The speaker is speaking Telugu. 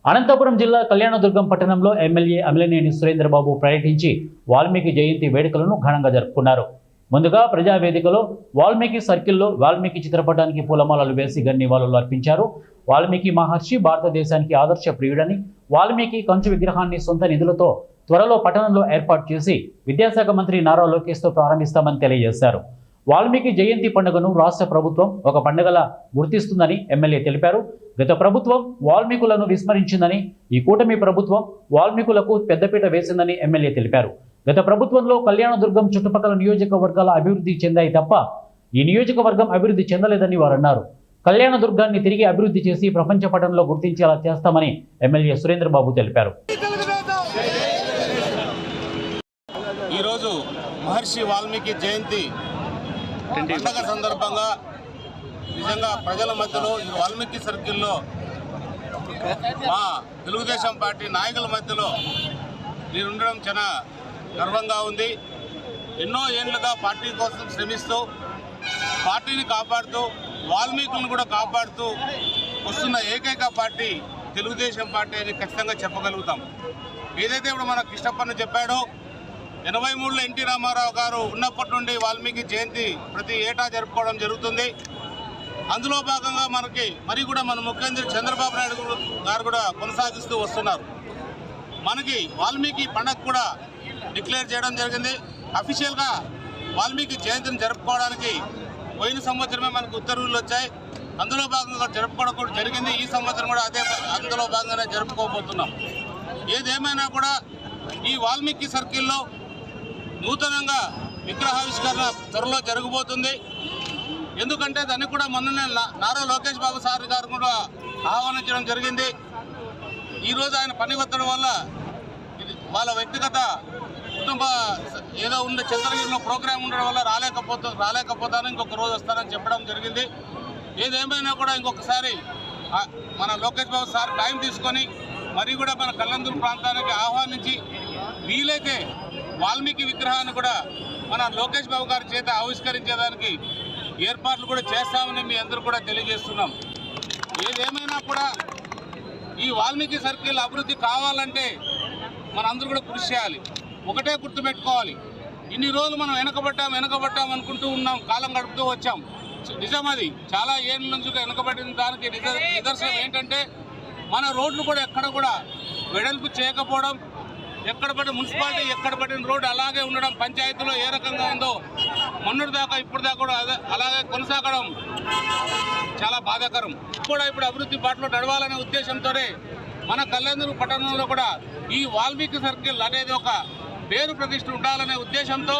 అనంతపురం జిల్లా కళ్యాణదుర్గం పట్టణంలో ఎమ్మెల్యే అమిలినేని సురేంద్రబాబు పర్యటించి వాల్మీకి జయంతి వేడుకలను ఘనంగా జరుపుకున్నారు. ముందుగా ప్రజావేదికలో వాల్మీకి సర్కిల్లో వాల్మీకి చిత్రపటానికి పూలమాలలు వేసి నివాళులు అర్పించారు. వాల్మీకి మహర్షి భారతదేశానికి ఆదర్శ ప్రియుడని, వాల్మీకి కంచు విగ్రహాన్ని సొంత నిధులతో త్వరలో పట్టణంలో ఏర్పాటు చేసి విద్యాశాఖ మంత్రి నారా లోకేష్తో ప్రారంభిస్తామని తెలియజేశారు. వాల్మీకి జయంతి పండుగను రాష్ట్ర ప్రభుత్వం ఒక పండుగలా గుర్తిస్తుందని ఎమ్మెల్యే తెలిపారు. గత ప్రభుత్వం వాల్మీకులను విస్మరించిందని, ఈ కూటమి ప్రభుత్వం వాల్మీకులకు పెద్దపీట వేసిందని ఎమ్మెల్యే తెలిపారు. గత ప్రభుత్వంలో కళ్యాణదుర్గం చుట్టుపక్కల నియోజకవర్గాల అభివృద్ధి చెందాయి తప్ప ఈ నియోజకవర్గం అభివృద్ధి చెందలేదని వారు అన్నారు. కళ్యాణదుర్గాన్ని తిరిగి అభివృద్ధి చేసి ప్రపంచ పటంలో గుర్తించేలా చేస్తామని ఎమ్మెల్యే సురేంద్రబాబు తెలిపారు. ఈరోజు మహర్షి వాల్మీకి జయంతి పండుగ సందర్భంగా నిజంగా ప్రజల మధ్యలో ఈ వాల్మీకి సర్కిల్లో మా తెలుగుదేశం పార్టీ నాయకుల మధ్యలో నేను ఉండడం చాలా గర్వంగా ఉంది. ఎన్నో ఏళ్లుగా పార్టీ కోసం శ్రమిస్తూ పార్టీని కాపాడుతూ వాల్మీకులను కూడా కాపాడుతూ వస్తున్న ఏకైక పార్టీ తెలుగుదేశం పార్టీ అని ఖచ్చితంగా చెప్పగలుగుతాం. ఏదైతే ఇప్పుడు మన కృష్ణప్పన్న చెప్పాడో 83లో ఎన్టీ రామారావు గారు ఉన్నప్పటి నుండి వాల్మీకి జయంతి ప్రతి ఏటా జరుపుకోవడం జరుగుతుంది. అందులో భాగంగా మరి కూడా మన ముఖ్యమంత్రి చంద్రబాబు నాయుడు గారు కూడా కొనసాగిస్తూ వస్తున్నారు. మనకి వాల్మీకి పండుగ కూడా డిక్లేర్ చేయడం జరిగింది. అఫీషియల్గా వాల్మీకి జయంతిని జరుపుకోవడానికి పోయిన సంవత్సరమే మనకు ఉత్తర్వులు వచ్చాయి. అందులో భాగంగా జరుపుకోవడం కూడా జరిగింది. ఈ సంవత్సరం కూడా అందులో భాగంగానే జరుపుకోబోతున్నాం. ఏదేమైనా కూడా ఈ వాల్మీకి సర్కిల్లో నూతనంగా విగ్రహావిష్కరణ త్వరలో జరగబోతుంది. ఎందుకంటే దాన్ని కూడా మొన్ననే నారా లోకేష్ బాబు సార్ గారు కూడా ఆహ్వానించడం జరిగింది. ఈరోజు ఆయన పని ఒత్తిడి వల్ల వాళ్ళ వ్యక్తిగత కుటుంబ ఏదో ఉండే చంద్రగిరిలో ప్రోగ్రాం ఉండడం వల్ల రాలేకపోతాను, ఇంకొక రోజు వస్తానని చెప్పడం జరిగింది. ఏదేమైనా కూడా ఇంకొకసారి మన లోకేష్ బాబు సార్ టైం తీసుకొని మరి కూడా మన కళ్యాణదుర్గ ప్రాంతానికి ఆహ్వానించి వీలైతే వాల్మీకి విగ్రహాన్ని కూడా మన లోకేష్ బాబు గారి చేత ఆవిష్కరించేదానికి ఏర్పాట్లు కూడా చేస్తామని మీ అందరూ కూడా తెలియజేస్తున్నాం. ఏదేమైనా కూడా ఈ వాల్మీకి సర్కిల్ అభివృద్ధి కావాలంటే మనందరూ కూడా కృషి చేయాలి. ఒకటే గుర్తుపెట్టుకోవాలి, ఇన్ని రోజులు మనం వెనకబడ్డాం అనుకుంటూ ఉన్నాం, కాలం గడుపుతూ వచ్చాం. నిజం అది. చాలా ఏళ్ళ నుంచి వెనకబడిన దానికి నిదర్శనం ఏంటంటే మన రోడ్లు కూడా ఎక్కడ కూడా వెడల్పు చేయకపోవడం, ఎక్కడ పడిన మున్సిపాలిటీ ఎక్కడ పడిన రోడ్డు అలాగే ఉండడం, పంచాయతీలో ఏ రకంగా ఉందో మొన్నటి దాకా ఇప్పుడు దాకా కూడా అలాగే కొనసాగడం చాలా బాధాకరం. ఇప్పుడు అభివృద్ధి బాటలో నడవాలనే ఉద్దేశంతోనే మన కళ్యాణదుర్గ పట్టణంలో కూడా ఈ వాల్మీకి సర్కిల్ అనేది ఒక పేరు ప్రతిష్ఠ ఉండాలనే ఉద్దేశంతో